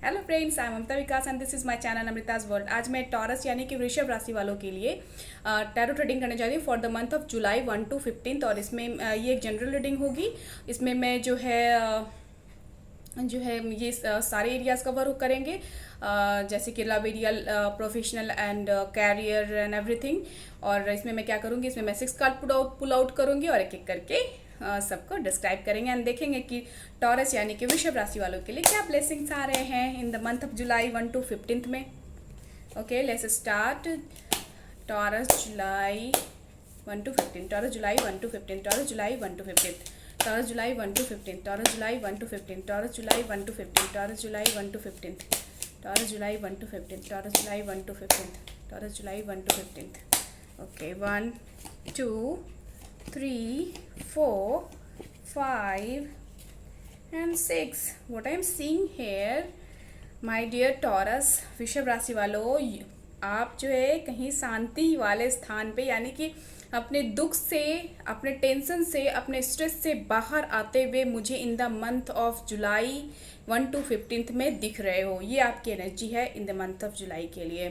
Hello friends, I am Mamta Vikas and this is my channel Amrita's world. आज मैं taurus यानी कि वृषभ राशि वालों के लिए टैरो ट्रेडिंग करने जा रही हूँ for the month of July 1 to 15। और इसमें ये एक जनरल रीडिंग होगी। इसमें मैं जो है ये सारे एरियाज़ कवर करेंगे, जैसे कि love area, professional and career and everything. और इसमें मैं क्या करूँगी, इसमें मैं 6 कार्ड पुल आउट करूँगी और एक एक करके सबको डिस्क्राइब करेंगे एंड देखेंगे कि टॉरस यानी कि वृषभ राशि वालों के लिए क्या ब्लेसिंग्स आ रहे हैं in the month of July 1 to 15 में। Okay, let's start. Taurus July 1 to 15, taurus July 1 to 15, taurus July 1 to 15, taurus July 1 to 15, taurus July 1 to 15, taurus July 1 to 15, taurus July 1 to 15, taurus July 1 to 15, taurus July 1 to 15, taurus July 1 to 15। Okay, 1 2 3 4 5 and 6। what I am seeing here, my dear Taurus वृषभ राशि वालों, आप जो है कहीं शांति वाले स्थान पे, यानी कि अपने दुख से, अपने टेंशन से, अपने स्ट्रेस से बाहर आते हुए मुझे in the month of July 1 to 15 में दिख रहे हो। ये आपकी एनर्जी है in the month of July के लिए,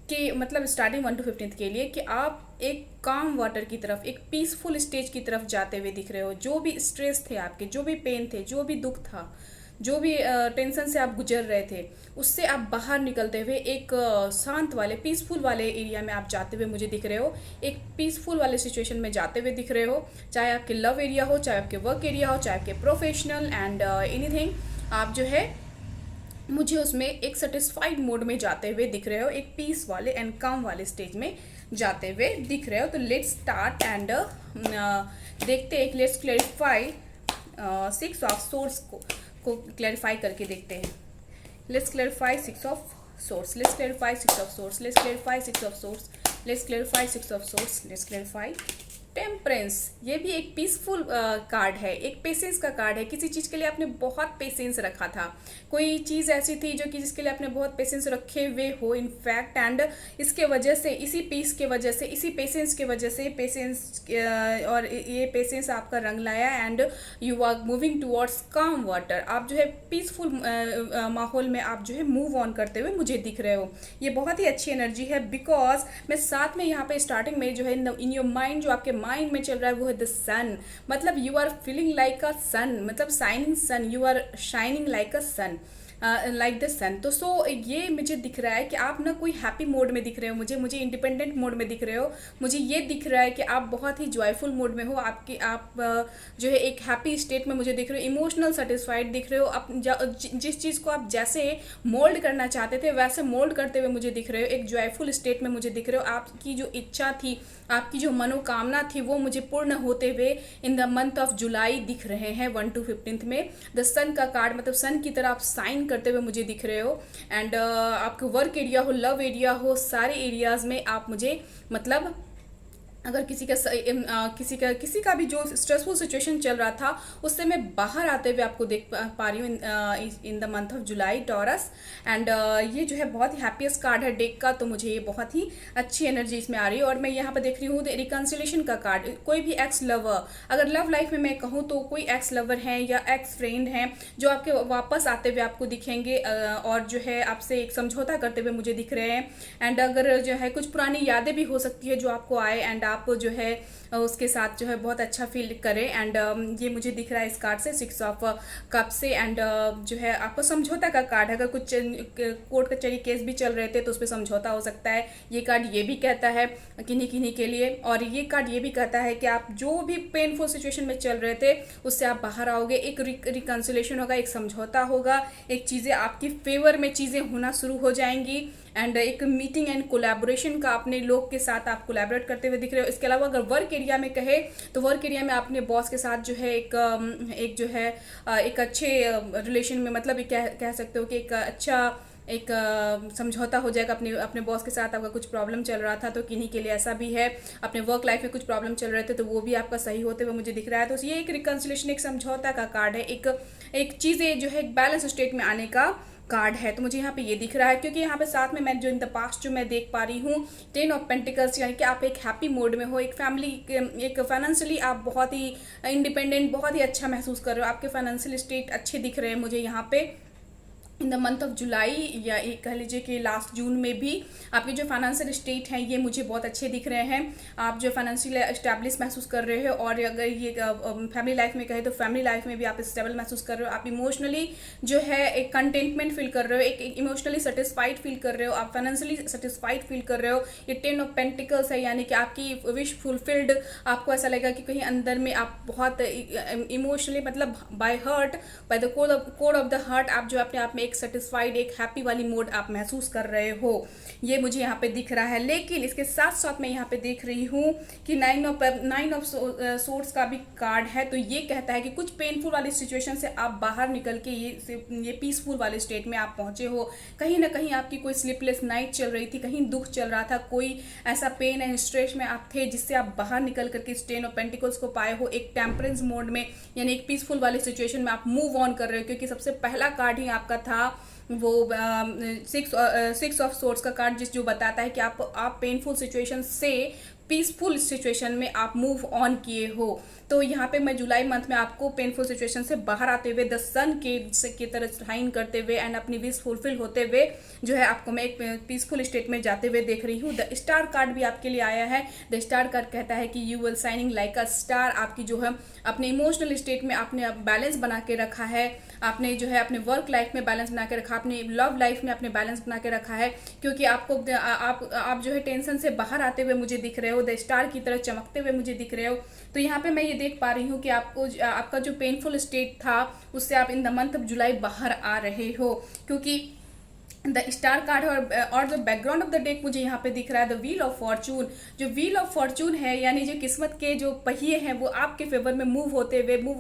कि मतलब स्टार्टिंग 1 to 15 के लिए, कि आप एक काम वाटर की तरफ, एक पीसफुल स्टेज की तरफ जाते हुए दिख रहे हो। जो भी स्ट्रेस थे आपके, जो भी पेन थे, जो भी दुख था, जो भी टेंशन से आप गुजर रहे थे, उससे आप बाहर निकलते हुए एक शांत वाले, पीसफुल वाले एरिया में आप जाते हुए मुझे दिख रहे हो। एक पीसफुल वाले सिचुएशन में जाते हुए दिख रहे हो, चाहे आपके लव एरिया हो, चाहे आपके वर्क एरिया हो, चाहे आपके प्रोफेशनल एंड एनीथिंग। आप जो है मुझे उसमें एक सेटिस्फाइड मोड में जाते हुए दिख रहे हो, एक पीस वाले एंड काम वाले स्टेज में जाते हुए दिख रहे हो। तो लेट्स स्टार्ट एंड देखते हैं, लेट्स क्लैरिफाई 6 ऑफ सोर्स को क्लैरिफाई करके देखते हैं। Let's clarify 6 of source, let's clarify 6 of source, let's clarify 6 of source, let's clarify 6 of source, let's clarify temperance. ये भी एक पीसफुल कार्ड है, एक पेशेंस का कार्ड है। किसी चीज़ के लिए आपने बहुत पेशेंस रखा था, कोई चीज़ ऐसी थी जो कि जिसके लिए आपने बहुत पेशेंस रखे हुए हो इनफैक्ट, एंड इसके वजह से, इसी पीस के वजह से, इसी पेशेंस के वजह से, और ये पेशेंस आपका रंग लाया and you are moving towards calm water. आप जो है पीसफुल माहौल में आप जो है मूव ऑन करते हुए मुझे दिख रहे हो। ये बहुत ही अच्छी एनर्जी है, बिकॉज मैं साथ में यहाँ पे स्टार्टिंग में जो है इन योर माइंड, जो आपके माइंड में चल रहा है वो है द सन। मतलब you are feeling like a sun, मतलब shining sun, you are shining like a sun, like the sun. तो सो ये मुझे दिख रहा है कि आप ना कोई हैप्पी मोड में दिख रहे हो, मुझे इंडिपेंडेंट मोड में दिख रहे हो। मुझे ये दिख रहा है कि आप बहुत ही जॉयफुल मोड में हो, आप जो है एक हैप्पी स्टेट में मुझे दिख रहे हो, इमोशनल सेटिस्फाइड दिख रहे हो। आप जिस चीज़ को आप जैसे मोल्ड करना चाहते थे वैसे मोल्ड करते हुए मुझे दिख रहे हो, एक जॉयफुल स्टेट में मुझे दिख रहे हो। आपकी जो इच्छा थी, आपकी जो मनोकामना थी, वो मुझे पूर्ण होते हुए in the month of July दिख रहे हैं 1 to 15 में। द सन का कार्ड, मतलब सन की तरह आप साइन करते हुए मुझे दिख रहे हो। एंड आपके वर्क एरिया हो, लव एरिया हो, सारे एरियाज में आप मुझे, मतलब अगर किसी का भी जो स्ट्रेसफुल सिचुएशन चल रहा था उससे मैं बाहर आते हुए आपको देख पा रही हूँ in the month of July taurus. And ये जो है बहुत ही हैप्पीएस्ट कार्ड है डेक का, तो मुझे ये बहुत ही अच्छी एनर्जी इसमें आ रही है। और मैं यहाँ पर देख रही हूँ रिकन्सिलेशन का कार्ड। कोई भी एक्स लवर, अगर लव लाइफ में मैं कहूँ तो कोई एक्स लवर हैं या एक्स फ्रेंड हैं जो आपके वापस आते हुए आपको दिखेंगे, और जो है आपसे एक समझौता करते हुए मुझे दिख रहे हैं। एंड अगर जो है कुछ पुरानी यादें भी हो सकती है जो आपको आए, एंड आप जो है उसके साथ जो है बहुत अच्छा फील करें। एंड ये मुझे दिख रहा है इस कार्ड से 6 ऑफ कप से। एंड जो है आपको समझौता का कार्ड है, अगर कुछ कोर्ट कचहरी केस भी चल रहे थे तो उस पर समझौता हो सकता है। ये कार्ड ये भी कहता है किन्हीं किन्हीं के लिए। और ये कार्ड ये भी कहता है कि आप जो भी पेनफुल सिचुएशन में चल रहे थे उससे आप बाहर आओगे, एक रिकन्सिलेशन होगा, एक समझौता होगा, एक चीज़ें आपकी फेवर में चीज़ें होना शुरू हो जाएंगी। एंड एक मीटिंग एंड कोलैबोरेशन का अपने लोग के साथ आप कोलैबोरेट करते हुए दिख रहे हो। इसके अलावा अगर वर्क एरिया में कहे तो वर्क एरिया में अपने बॉस के साथ जो है एक जो है एक अच्छे रिलेशन में, मतलब ये कह सकते हो कि एक अच्छा एक समझौता हो जाएगा अपने बॉस के साथ। आपका कुछ प्रॉब्लम चल रहा था तो किन्हीं के लिए ऐसा भी है, अपने वर्क लाइफ में कुछ प्रॉब्लम चल रहे थे तो वो भी आपका सही होते हुए मुझे दिख रहा है। तो ये एक रिकन्सिलेशन, एक समझौता का कार्ड है, एक चीज़ें जो है एक बैलेंस स्टेट में आने का कार्ड है। तो मुझे यहाँ पे ये दिख रहा है, क्योंकि यहाँ पे साथ में मैं जो इन द पास्ट जो मैं देख पा रही हूँ 10 ऑफ पेंटिकल्स, यानी कि आप एक हैप्पी मोड में हो, एक फैमिली, एक फाइनेंशियली आप बहुत ही इंडिपेंडेंट, बहुत ही अच्छा महसूस कर रहे हो, आपके फाइनेंशियल स्टेट अच्छे दिख रहे हैं मुझे यहाँ पे। In the month of July, या एक कह लीजिए कि लास्ट जून में भी आपके जो फाइनेंशियल स्टेट हैं ये मुझे बहुत अच्छे दिख रहे हैं। आप जो फाइनेंशियल एस्टेब्लिश महसूस कर रहे हो, और अगर ये फैमिली लाइफ में कहे तो फैमिली लाइफ में भी आप स्टेबल महसूस कर रहे हो। आप इमोशनली जो है एक कंटेंटमेंट फील कर रहे हो, एक इमोशनली सेटिस्फाइड फील कर रहे हो, आप फाइनेंशियली सेटिस्फाइड फील कर रहे हो। ये 10 ऑफ पेंटिकल्स है, यानी कि आपकी विश फुलफिल्ड। आपको ऐसा लगेगा कि कहीं अंदर में आप बहुत इमोशनली, मतलब by heart, by the code of the heart, आप जो अपने आप में एक सेटिस्फाइड, एक हैप्पी वाली मोड आप महसूस कर रहे हो, ये मुझे यहाँ पे दिख रहा है। लेकिन इसके साथ साथ मैं यहाँ पे देख रही हूँ कि नाइन ऑफ सोर्ड्स का भी कार्ड है। तो ये कहता है कि कुछ पेनफुल वाली सिचुएशन से आप बाहर निकल के ये पीसफुल वाले स्टेट में आप पहुंचे हो। कहीं ना कहीं आपकी कोई स्लीपलेस नाइट चल रही थी, कहीं दुख चल रहा था, कोई ऐसा पेन एंड स्ट्रेस में आप थे जिससे आप बाहर निकल करके 10 ऑफ पेंटिकल्स को पाए हो, एक टेम्परेंस मोड में, यानी एक पीसफुल वाली सिचुएशन में आप मूव ऑन कर रहे हो। क्योंकि सबसे पहला कार्ड ही आपका था वो 6 ऑफ सोर्ड्स का कार्ड, जो बताता है कि आप पेनफुल सिचुएशन से पीसफुल सिचुएशन में आप मूव ऑन किए हो। तो यहाँ पे मैं जुलाई मंथ में आपको पेनफुल सिचुएशन से बाहर आते हुए द सन की तरह शाइन करते हुए एंड अपनी विश फुलफिल होते हुए जो है आपको मैं एक पीसफुल स्टेट में जाते हुए देख रही हूँ। द स्टार कार्ड भी आपके लिए आया है। द स्टार कार्ड कहता है कि you will shining like a star. आपकी जो है अपने इमोशनल स्टेट में आपने बैलेंस बना के रखा है, आपने जो है अपने वर्क लाइफ में बैलेंस बना के रखा, अपने लव लाइफ में अपने बैलेंस बना के रखा है। क्योंकि आपको आप जो है टेंशन से बाहर आते हुए मुझे दिख रहे हो, द स्टार की तरह चमकते हुए मुझे दिख रहे हो। तो यहाँ पे मैं ये देख पा रही हूँ कि आपका जो पेनफुल स्टेट था उससे आप in the month of July बाहर आ रहे हो। क्योंकि द स्टार कार्ड और जो बैकग्राउंड ऑफ द डेक मुझे यहाँ पे दिख रहा है द व्हील ऑफ फॉर्चून। जो व्हील ऑफ फॉर्चून है, यानी जो किस्मत के जो पहिए हैं वो आपके फेवर में मूव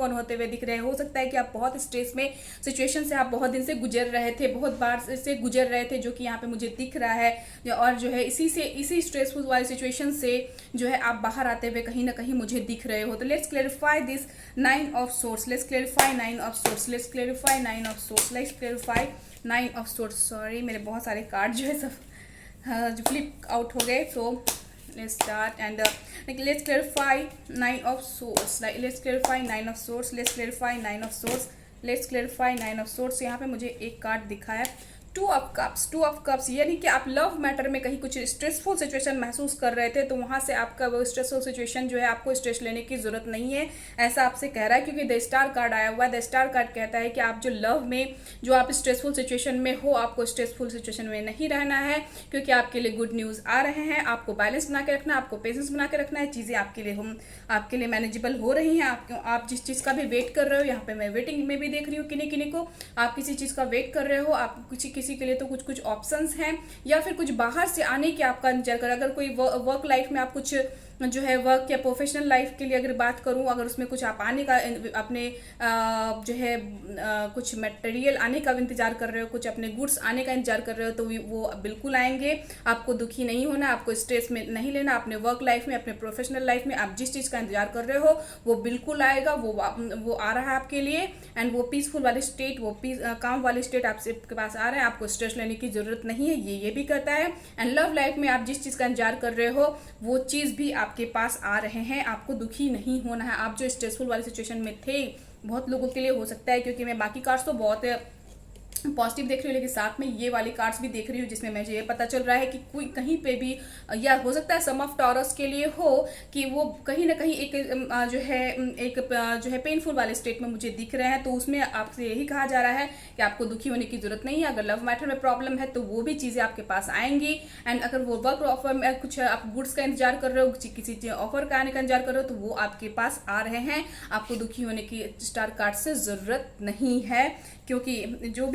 ऑन होते हुए दिख रहे हैं। हो सकता है कि आप बहुत स्ट्रेस में सिचुएशन से आप बहुत दिन से गुजर रहे थे, बहुत बार से गुजर रहे थे, जो कि यहाँ पे मुझे दिख रहा है। और जो है इसी स्ट्रेसफुल वाली सिचुएशन से जो है आप बाहर आते हुए कहीं ना कहीं मुझे दिख रहे हो। तो let's clarify this 9 of swords, let's clarify 9 of swords, let's clarify 9 of swords, let's clarify 9 of swords. Sorry, मेरे बहुत सारे कार्ड जो है सब जो फ्लिप आउट हो गए। So let's start and let's clarify 9 of swords, let's clarify 9 of swords, let's clarify 9 of swords, let's clarify 9 of swords. यहाँ पे मुझे एक कार्ड दिखा है 2 ऑफ कप्स, यानी कि आप लव मैटर में कहीं कुछ स्ट्रेसफुल सिचुएशन महसूस कर रहे थे, तो वहाँ से आपका वो स्ट्रेसफुल सिचुएशन जो है आपको स्ट्रेस लेने की जरूरत नहीं है, ऐसा आपसे कह रहा है। क्योंकि द स्टार कार्ड आया हुआ है। द स्टार कार्ड कहता है कि आप जो लव में जो आप स्ट्रेसफुल सिचुएशन में हो, आपको स्ट्रेसफुल सिचुएशन में नहीं रहना है। क्योंकि आपके लिए गुड न्यूज़ आ रहे हैं। आपको बैलेंस बना के रखना है, आपको पेशेंस बना के रखना है। चीज़ें आपके लिए मैनेजेबल हो रही हैं। आप जिस चीज़ का भी वेट कर रहे हो, यहाँ पे मैं वेटिंग में भी देख रही हूँ किन्हीं को, आप किसी चीज़ का वेट कर रहे हो। आप किसी के लिए तो कुछ ऑप्शंस हैं, या फिर कुछ बाहर से आने की आपका इंतजार कर। अगर कोई वर्क लाइफ में आप कुछ जो है वर्क या प्रोफेशनल लाइफ के लिए अगर बात करूं, अगर उसमें कुछ आप आने का अपने जो है कुछ मटेरियल आने का इंतजार कर रहे हो, कुछ अपने गुड्स आने का इंतजार कर रहे हो, तो वो बिल्कुल आएंगे। आपको दुखी नहीं होना, आपको स्ट्रेस में नहीं लेना। अपने वर्क लाइफ में, अपने प्रोफेशनल लाइफ में आप जिस चीज़ का इंतजार कर रहे हो वो बिल्कुल आएगा, वो आ रहा है आपके लिए। एंड वो पीसफुल वाली स्टेट, वो काम वाली स्टेट आपके पास आ रहा है। आपको स्ट्रेस लेने की जरूरत नहीं है, ये भी कहता है। एंड लव लाइफ में आप जिस चीज़ का इंतजार कर रहे हो वो चीज़ भी आपके पास आ रहे हैं। आपको दुखी नहीं होना है। आप जो स्ट्रेसफुल वाली सिचुएशन में थे, बहुत लोगों के लिए हो सकता है, क्योंकि मैं बाकी कार्ड्स तो बहुत पॉजिटिव देख रही हूँ, लेकिन साथ में ये वाली कार्ड्स भी देख रही हूँ जिसमें मुझे ये पता चल रहा है कि कोई कहीं पे भी, या हो सकता है सम ऑफ टॉरस के लिए हो कि वो कहीं ना कहीं एक जो है पेनफुल वाले स्टेट में मुझे दिख रहे हैं। तो उसमें आपसे यही कहा जा रहा है कि आपको दुखी होने की जरूरत नहीं है। अगर लव मैटर में प्रॉब्लम है तो वो भी चीज़ें आपके पास आएंगी। एंड अगर वो वर्क ऑफर में कुछ आप गुड्स का इंतजार कर रहे हो, किसी ऑफर का आने का इंतजार कर रहे हो, तो वो आपके पास आ रहे हैं। आपको दुखी होने की स्टार कार्ड से ज़रूरत नहीं है, क्योंकि जो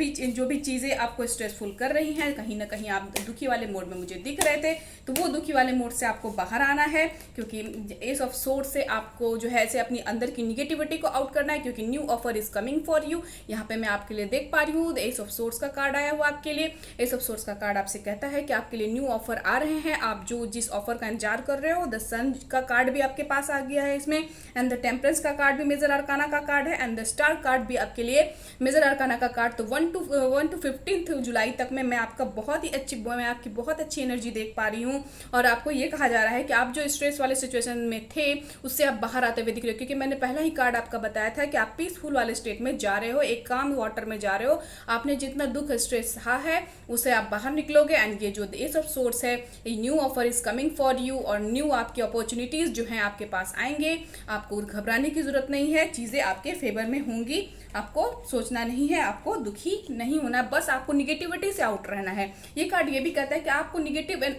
भी चीज़ें आपको स्ट्रेसफुल कर रही हैं, कहीं ना कहीं आप दुखी वाले मोड में मुझे दिख रहे थे, तो वो दुखी वाले मोड से आपको बाहर आना है। क्योंकि एस ऑफ सोर्ड्स से आपको जो है ऐसे अपनी अंदर की निगेटिविटी को आउट करना है, क्योंकि new offer is coming for you. यहाँ पे मैं आपके लिए देख पा रही हूँ एस ऑफ सोर्ड्स का कार्ड आया हुआ आपके लिए। एस ऑफ सोर्ड्स का कार्ड आपसे कहता है कि आपके लिए न्यू ऑफर आ रहे हैं। आप जिस ऑफर का इंतजार कर रहे हो, द सन का कार्ड भी आपके पास आ गया है इसमें। एंड द टेम्परेंस का कार्ड भी मेजर अरकाना का कार्ड है। एंड द स्टार कार्ड भी आपके लिए मेजर अरकाना रोजाना का कार्ड, तो 1 to 15 जुलाई तक में मैं आपकी बहुत अच्छी एनर्जी देख पा रही हूँ। और आपको ये कहा जा रहा है कि आप जो स्ट्रेस वाले सिचुएशन में थे उससे आप बाहर आते हुए दिख रहे हो, क्योंकि मैंने पहला ही कार्ड आपका बताया था कि आप पीसफुल वाले स्टेट में जा रहे हो, एक काम वाटर में जा रहे हो। आपने जितना दुख स्ट्रेस सहा है उससे आप बाहर निकलोगे। एंड ये जो एस ऑफ सोर्स है, ये new offer is coming for you, और न्यू आपकी अपॉर्चुनिटीज जो हैं आपके पास आएंगे। आपको घबराने की जरूरत नहीं है, चीजें आपके फेवर में होंगी। आपको सोचना नहीं है, आपको दुखी नहीं होना, बस आपको निगेटिविटी से आउट रहना है। ये कार्ड ये भी कहता है कि आपको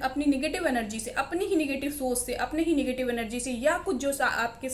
अपनी निगेटिव एनर्जी से, अपनी ही निगेटिव सोच से, अपनी ही निगेटिव एनर्जी से, या कुछ जो आपके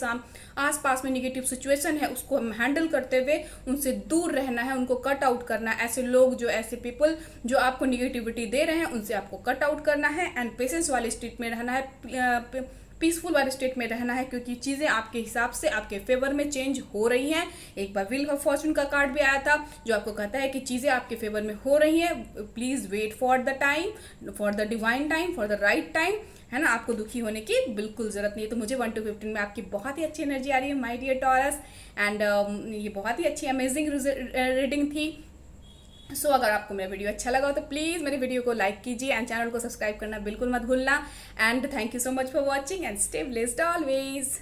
आस पास में निगेटिव सिचुएशन है उसको हैंडल करते हुए उनसे दूर रहना है, उनको कट आउट करना है। ऐसे लोग ऐसे पीपल जो आपको निगेटिविटी दे रहे हैं उनसे आपको कट आउट करना है। एंड पेशेंस वाले स्टेट में रहना है, पीसफुल वाले स्टेट में रहना है, क्योंकि चीजें आपके हिसाब से आपके फेवर में चेंज हो रही हैं। एक बार व्हील ऑफ फॉर्चून का कार्ड भी आया था जो आपको कहता है कि चीजें आपके फेवर में हो रही हैं। Please wait for the time, for the divine time, for the right time, है ना। आपको दुखी होने की बिल्कुल जरूरत नहीं है। तो मुझे 1 to 15 में आपकी बहुत ही अच्छी एनर्जी आ रही है माय डियर टॉरस। एंड ये बहुत ही अच्छी अमेजिंग रीडिंग थी। सो अगर आपको मेरा वीडियो अच्छा लगा तो प्लीज़ मेरे वीडियो को लाइक कीजिए एंड चैनल को सब्सक्राइब करना बिल्कुल मत भूलना। And thank you so much for watching and stay blessed always.